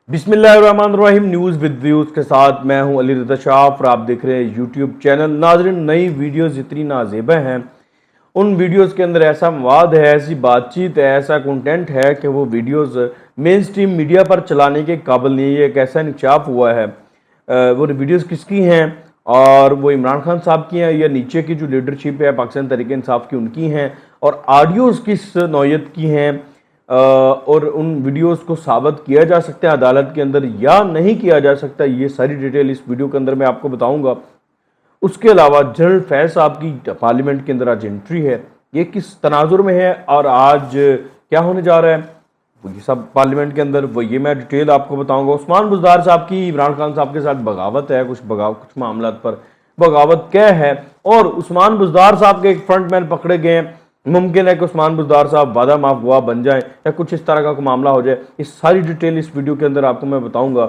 बिस्मिल्लाहिर्रहमानिर्रहीम news with views के साथ मैं हूं अली रज़ा शाफ और आप देख रहे हैं यूट्यूब चैनल। नाज़रीन, नई वीडियोस इतनी नाज़ेबा हैं, उन वीडियोस के अंदर ऐसा मवाद है, ऐसी बातचीत है, ऐसा कंटेंट है कि वो वीडियोस मेन स्ट्रीम मीडिया पर चलाने के काबिल नहीं है। एक ऐसा इंकशाफ हुआ है। वो वीडियोस किसकी हैं और वो इमरान खान साहब की हैं या नीचे की जो लीडरशिप है पाकिस्तान तहरीक इंसाफ की उनकी हैं, और ऑडियोज़ किस नौयत की हैं और उन वीडियोस को साबित किया जा सकता है अदालत के अंदर या नहीं किया जा सकता, ये सारी डिटेल इस वीडियो के अंदर मैं आपको बताऊंगा। उसके अलावा जनरल फैज़ साहब की पार्लियामेंट के अंदर आज एंट्री है, ये किस तनाजुर में है और आज क्या होने जा रहा है वो ये सब पार्लियामेंट के अंदर, वो ये मैं डिटेल आपको बताऊंगा। उस्मान बुज़दार साहब की इमरान खान साहब के साथ बगावत है, कुछ मामला पर बगावत क्या है, और उस्मान बुज़दार साहब के एक फ्रंटमैन पकड़े गए हैं। मुमकिन है कि उस्मान बुज़दार साहब वादा माफ गवाह बन जाए या कुछ इस तरह का मामला हो जाए। इस सारी डिटेल इस वीडियो के अंदर आपको मैं बताऊंगा।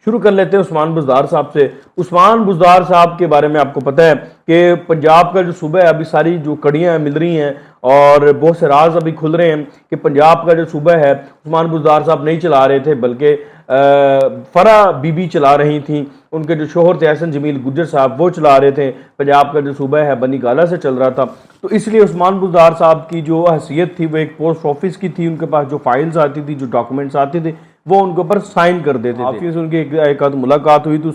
शुरू कर लेते हैं उस्मान बुज़दार साहब से। उस्मान बुज़दार साहब के बारे में आपको पता है कि पंजाब का जो सूबा है, अभी सारी जो कड़ियाँ मिल रही हैं और बहुत से राज अभी खुल रहे हैं कि पंजाब का जो सूबा है उस्मान बुज़दार साहब नहीं चला रहे थे, बल्कि फरा बीबी चला रही थी। उनके जो शोहर थे एहसन जमील गुज्जर साहब वो चला रहे थे। पंजाब का जो सूबा है बनी गाला से चल रहा था, तो इसलिए उस्मान बुज़दार साहब की जो हैसियत थी वो एक पोस्ट ऑफिस की थी। उनके पास जो फाइल्स आती थी, जो डॉक्यूमेंट्स आते थे, वो उनके ऊपर साइन कर देते थे। ऑफिस उनकी एक आध मुलाकात हुई, तो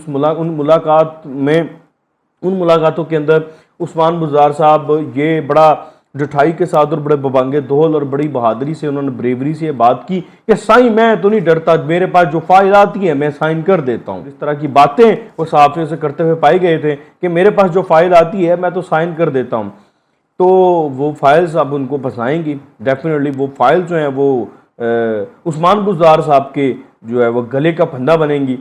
उन मुलाकातों के अंदर उस्मान बुज़दार साहब ये बड़ा जठाई के साथ और बड़े बबांगे दोहल और बड़ी बहादुरी से उन्होंने ब्रेवरी से बात की कि साईं मैं तो नहीं डरता, मेरे पास जो फाइल आती है मैं साइन कर देता हूँ। इस तरह की बातें वो सहाफ़ियों से करते हुए पाए गए थे कि मेरे पास जो फाइल आती है मैं तो साइन कर देता हूँ। तो वो फाइल्स अब उनको फंसाएंगी डेफिनेटली। वो फाइल्स जो हैं वो उस्मान बुज़दार साहब के जो है वो गले का फंदा बनेंगी,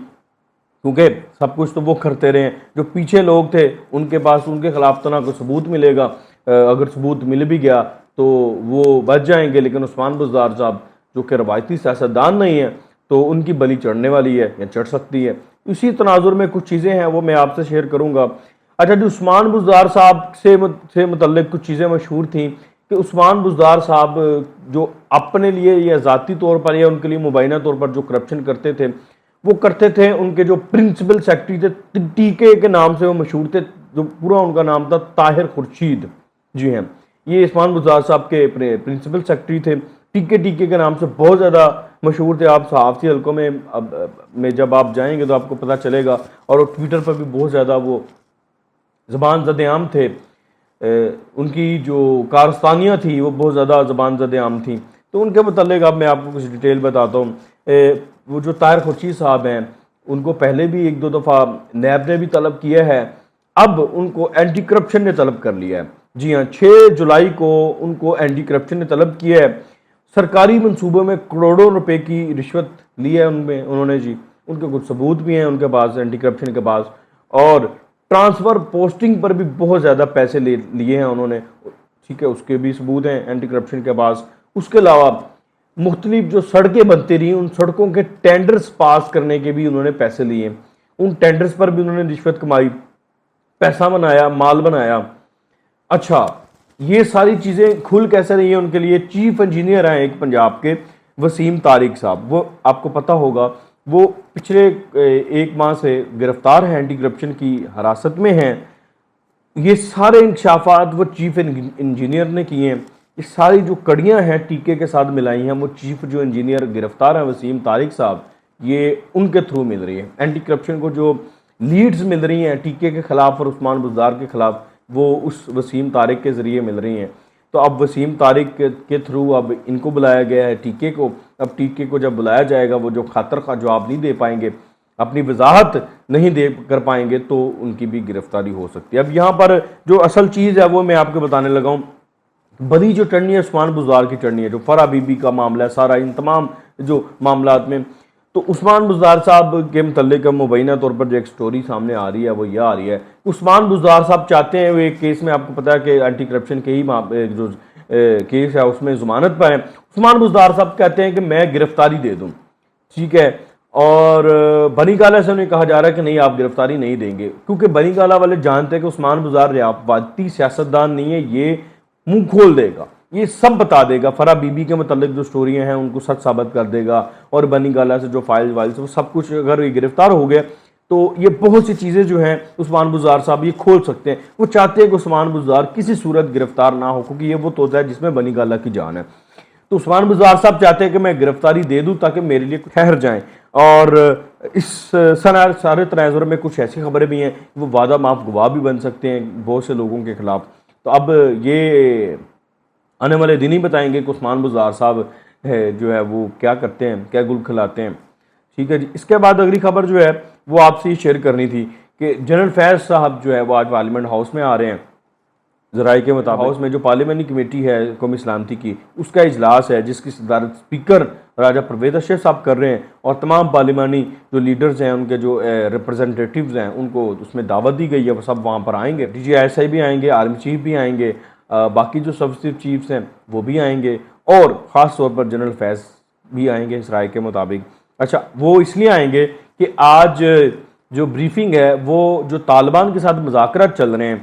क्योंकि सब कुछ तो वो करते रहे। जो पीछे लोग थे उनके पास उनके खिलाफ तो ना कोई सबूत मिलेगा, अगर सबूत मिल भी गया तो वो बच जाएंगे, लेकिन उस्मान बुज़दार साहब जो कि रवायती सियासतदान नहीं है तो उनकी बलि चढ़ने वाली है या चढ़ सकती है। इसी तनाजुर में कुछ चीज़ें हैं वो मैं आपसे शेयर करूँगा। अच्छा, जो उस्मान बुज़दार साहब से मुतल्लिक कुछ चीज़ें मशहूर थी कि उस्मान बुज़दार साहब जो अपने लिए या ज़ाती तौर पर या उनके लिए मुबैना तौर पर जो करप्शन करते थे वो करते थे। उनके जो प्रिंसिपल सेक्रेटरी थे, टीके के नाम से वो मशहूर थे, जो पूरा उनका नाम था ताहिर खुर्शीद। जी हैं, ये उस्मान बुज़दार साहब के प्रिंसिपल सेक्रेटरी थे, टीके के नाम से बहुत ज़्यादा मशहूर थे। आप सहाफ़ती हल्कों में जब आप जाएंगे तो आपको पता चलेगा, और ट्विटर पर भी बहुत ज़्यादा वो ज़बान ज़द-ए-आम थे। उनकी जो कारस्तानियाँ थी वो बहुत ज़्यादा ज़बान ज़द-ए-आम थी। तो उनके मतलब अब मैं आपको कुछ डिटेल बताता हूँ। वो जो ताहिर खुर्शीद साहब हैं उनको पहले भी एक दो दफ़ा नैब ने भी तलब किया है, अब उनको एंटी करप्शन ने तलब कर लिया है। जी हाँ, 6 जुलाई को उनको एंटी करप्शन ने तलब किया है। सरकारी मंसूबों में करोड़ों रुपए की रिश्वत ली है उन्होंने जी। उनके कुछ सबूत भी हैं उनके पास एंटी करप्शन के पास, और ट्रांसफ़र पोस्टिंग पर भी बहुत ज़्यादा पैसे लिए हैं उन्होंने, ठीक है, उसके भी सबूत हैं एंटी करप्शन के पास। उसके अलावा मुख्तलिफ जो सड़कें बनती रही उन सड़कों के टेंडर्स पास करने के भी उन्होंने पैसे लिए, उन टेंडर्स पर भी उन्होंने रिश्वत कमाई, पैसा बनाया, माल बनाया। अच्छा, ये सारी चीज़ें खुल कैसे रही हैं उनके लिए? चीफ इंजीनियर हैं एक पंजाब के, वसीम तारिक साहब, वो आपको पता होगा वो पिछले 1 माह से गिरफ्तार हैं, एंटी करप्शन की हिरासत में हैं। ये सारे इंकशाफात वो चीफ इंजीनियर ने किए हैं। ये सारी जो कड़ियाँ हैं टीके के साथ मिलाई हैं वो चीफ जो इंजीनियर गिरफ्तार हैं वसीम तारिक साहब, ये उनके थ्रू मिल रही है। एंटी करप्शन को जो लीड्स मिल रही हैं टीके के ख़िलाफ़ और उस्मान बुज़दार के ख़िलाफ़, वो उस वसीम तारिक के ज़रिए मिल रही हैं। तो अब वसीम तारिक के थ्रू अब इनको बुलाया गया है टीके को। अब टीके को जब बुलाया जाएगा वो जो खातर का जवाब नहीं दे पाएंगे, अपनी वजाहत नहीं दे कर पाएंगे, तो उनकी भी गिरफ्तारी हो सकती है। अब यहाँ पर जो असल चीज़ है वो मैं आपको बताने लगा हूँ। बड़ी जो टर्नी है उस्मान बुज़दार की टर्नी है, जो फरा बीबी का मामला है, सारा इन तमाम जो मामलात में, तो उस्मान बुज़दार साहब के मतलब मुबैना तौर पर जो एक स्टोरी सामने आ रही है वो यह आ रही है। उस्मान बुज़दार साहब चाहते हैं, वो एक केस में आपको पता है कि एंटी करप्शन के ही जो केस है उसमें ज़मानत पर है। उस्मान बुज़दार साहब कहते हैं कि मैं गिरफ्तारी दे दूँ, ठीक है, और बनी गाला से उन्हें कहा जा रहा है कि नहीं आप गिरफ्तारी नहीं देंगे, क्योंकि बनी गाला वाले जानते हैं कि उस्मान बुज़दार रियासती सियासतदान नहीं है, ये मुंह खोल देगा, یہ سب بتا دے گا. فرح بی بی کے متعلق جو سٹوریاں ہیں ان کو سچ ثابت کر دے گا, اور بنی گالا سے جو فائلز وہ سب کچھ, اگر یہ گرفتار ہو گئے تو یہ بہت سی چیزیں جو ہیں عثمان بزدار صاحب یہ کھول سکتے ہیں. وہ چاہتے ہیں کہ عثمان بزدار کسی صورت گرفتار نہ ہو, کیونکہ یہ وہ توطہ ہے جس میں بنی گالا کی جان ہے. تو عثمان بزدار صاحب چاہتے ہیں کہ میں گرفتاری دے دوں تاکہ میرے لیے ٹھہر جائیں. اور اس سارے تناظر میں کچھ ایسی خبریں بھی ہیں وہ وعدہ معاف گواہ بھی بن سکتے ہیں بہت سے لوگوں کے خلاف. تو اب یہ آنے والے دن ہی بتائیں گے کہ عثمان بزدار صاحب جو ہے وہ کیا کرتے ہیں, کیا گل کھلاتے ہیں. ٹھیک ہے جی. اس کے بعد اگلی خبر جو ہے وہ آپ سے شیئر کرنی تھی کہ جنرل فیض صاحب جو ہے وہ آج پارلیمنٹ ہاؤس میں آ رہے ہیں. ذرائع کے مطابق ہاؤس میں جو پارلیمانی کمیٹی ہے قومی سلامتی کی, اس کا اجلاس ہے جس کی صدارت اسپیکر راجہ پرویز اشرف صاحب کر رہے ہیں, اور تمام پارلیمانی جو لیڈرز ہیں ان کے جو ریپرزنٹیٹیوز ہیں ان کو اس میں دعوت دی گئی ہے, وہ سب وہاں پر آئیں گے. ڈی جی ایس آئی بھی آئیں گے, آرمی چیف بھی آئیں گے, باقی جو سب چیفز ہیں وہ بھی آئیں گے, اور خاص طور پر جنرل فیض بھی آئیں گے اس رائے کے مطابق. اچھا, وہ اس لیے آئیں گے کہ آج جو بریفنگ ہے وہ جو طالبان کے ساتھ مذاکرات چل رہے ہیں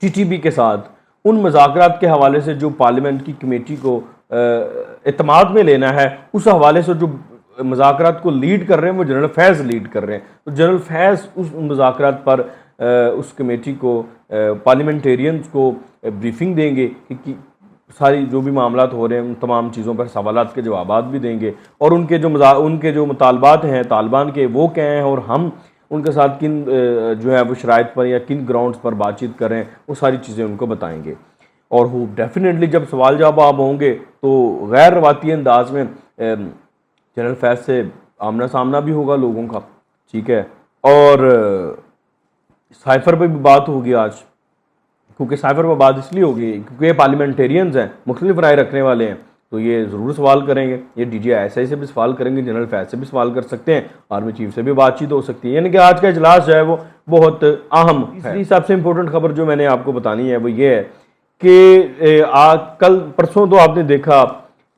ٹی ٹی بی کے ساتھ, ان مذاکرات کے حوالے سے جو پارلیمنٹ کی کمیٹی کو اعتماد میں لینا ہے, اس حوالے سے جو مذاکرات کو لیڈ کر رہے ہیں وہ جنرل فیض لیڈ کر رہے ہیں. تو جنرل فیض اس مذاکرات پر اس کمیٹی کو, پارلیمنٹیرینز کو بریفنگ دیں گے کہ ساری جو بھی معاملات ہو رہے ہیں ان تمام چیزوں پر سوالات کے جوابات بھی دیں گے, اور ان کے جو مطالبات ہیں طالبان کے وہ کیا ہیں, اور ہم ان کے ساتھ کن جو ہے وہ شرائط پر یا کن گراؤنڈز پر بات چیت کریں, وہ ساری چیزیں ان کو بتائیں گے. اور وہ ڈیفینیٹلی جب سوال جواب ہوں گے تو غیر روایتی انداز میں جنرل فیض سے آمنا سامنا بھی ہوگا لوگوں کا. ٹھیک ہے, اور سائفر پہ بھی بات ہوگی آج, کیونکہ سائفر پہ بات اس لیے ہوگی کیونکہ یہ پارلیمنٹیرینز ہیں, مختلف رائے رکھنے والے ہیں, تو یہ ضرور سوال کریں گے. یہ ڈی جی ایس آئی سے بھی سوال کریں گے, جنرل فیض سے بھی سوال کر سکتے ہیں, آرمی چیف سے بھی بات چیت ہو سکتی ہے. یعنی کہ آج کا اجلاس جو ہے وہ بہت اہم ہے. تیسری سب سے امپورٹنٹ خبر جو میں نے آپ کو بتانی ہے وہ یہ ہے کہ کل پرسوں تو آپ نے دیکھا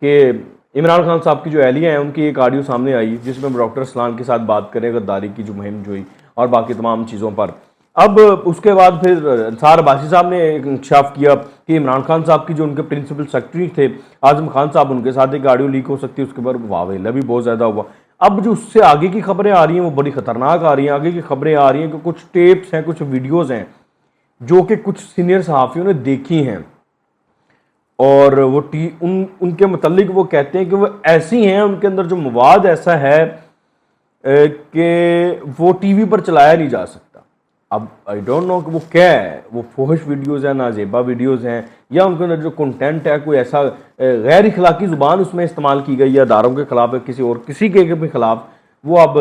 کہ عمران خان صاحب کی جو اہلیہ ہیں ان کی ایک آڈیو سامنے آئی جس میں ڈاکٹر اسلان کے ساتھ بات کریں غداری کی جو مہم جو ہوئی اور باقی تمام چیزوں پر. اب اس کے بعد پھر انصار عباسی صاحب نے ایک انکشاف کیا کہ عمران خان صاحب کی جو ان کے پرنسپل سیکرٹری تھے اعظم خان صاحب, ان کے ساتھ ایک آڈیو لیک ہو سکتی ہے. اس کے بعد واویلا بھی بہت زیادہ ہوا. اب جو اس سے آگے کی خبریں آ رہی ہیں وہ بڑی خطرناک آ رہی ہیں. آگے کی خبریں آ رہی ہیں کہ کچھ ٹیپس ہیں, کچھ ویڈیوز ہیں جو کہ کچھ سینئر صحافیوں نے دیکھی ہیں, اور وہ ان کے متعلق وہ کہتے ہیں کہ وہ ایسی ہیں, ان کے اندر جو مواد ایسا ہے کہ وہ ٹی وی پر چلایا نہیں جا سکتا. اب آئی ڈونٹ نو کہ وہ کیا ہے, وہ فحش ویڈیوز ہیں, نازیبا ویڈیوز ہیں, یا ان کے اندر جو کنٹینٹ ہے کوئی ایسا غیر اخلاقی زبان اس میں استعمال کی گئی ہے اداروں کے خلاف ہے, کسی کے بھی خلاف. وہ اب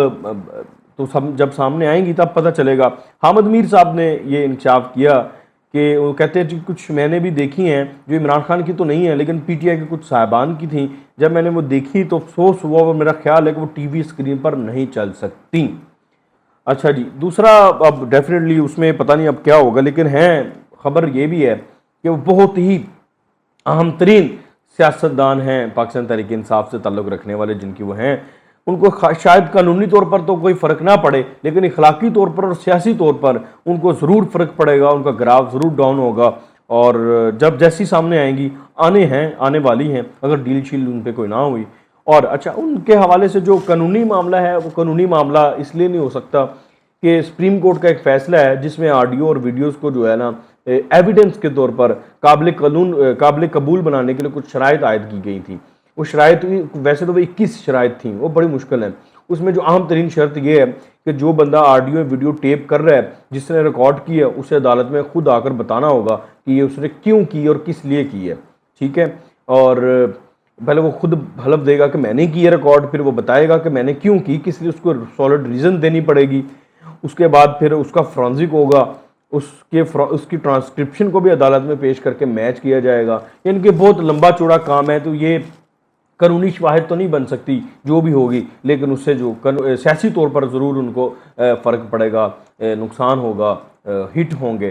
تو جب سامنے آئیں گی تب پتہ چلے گا. حامد میر صاحب نے یہ انکشاف کیا کہ وہ کہتے ہیں کچھ میں نے بھی دیکھی ہیں جو عمران خان کی تو نہیں ہے لیکن پی ٹی آئی کے کچھ صاحبان کی تھیں. جب میں نے وہ دیکھی تو افسوس ہوا, اور میرا خیال ہے کہ وہ ٹی وی اسکرین پر نہیں چل سکتی. اچھا جی, دوسرا اب ڈیفینیٹلی اس میں پتہ نہیں اب کیا ہوگا, لیکن خبر یہ بھی ہے کہ وہ بہت ہی اہم ترین سیاستدان ہیں پاکستان تحریک انصاف سے تعلق رکھنے والے, جن کی وہ ہیں. ان کو شاید قانونی طور پر تو کوئی فرق نہ پڑے, لیکن اخلاقی طور پر اور سیاسی طور پر ان کو ضرور فرق پڑے گا, ان کا گراف ضرور ڈاؤن ہوگا. اور جب جیسی سامنے آئیں گی, آنے والی ہیں, اگر ڈیل شیل ان پہ کوئی نہ ہوئی. اور اچھا, ان کے حوالے سے جو قانونی معاملہ ہے وہ قانونی معاملہ اس لیے نہیں ہو سکتا کہ سپریم کورٹ کا ایک فیصلہ ہے جس میں آڈیو اور ویڈیوز کو جو ہے نا ایویڈنس کے طور پر قابل قبول بنانے کے لیے کچھ شرائط عائد کی گئی تھی. وہ شرائط ویسے تو 21 شرائط تھیں, وہ بڑی مشکل ہیں. اس میں جو اہم ترین شرط یہ ہے کہ جو بندہ آڈیو ویڈیو ٹیپ کر رہا ہے, جس نے ریکارڈ کی ہے, اسے عدالت میں خود آ کر بتانا ہوگا کہ یہ اس نے کیوں کی اور کس لیے کی ہے. ٹھیک ہے, اور پہلے وہ خود حلف دے گا کہ میں نے کی ہے ریکارڈ, پھر وہ بتائے گا کہ میں نے کیوں کی, کس لیے, اس کو سالڈ ریزن دینی پڑے گی. اس کے بعد پھر اس کا فرانزک ہوگا, اس کی ٹرانسکرپشن کو بھی عدالت میں پیش کر کے میچ کیا جائے گا. یعنی کہ بہت لمبا چوڑا کام ہے. تو یہ قانونی شواہد تو نہیں بن سکتی جو بھی ہوگی, لیکن اس سے جو سیاسی طور پر ضرور ان کو فرق پڑے گا, نقصان ہوگا, ہٹ ہوں گے.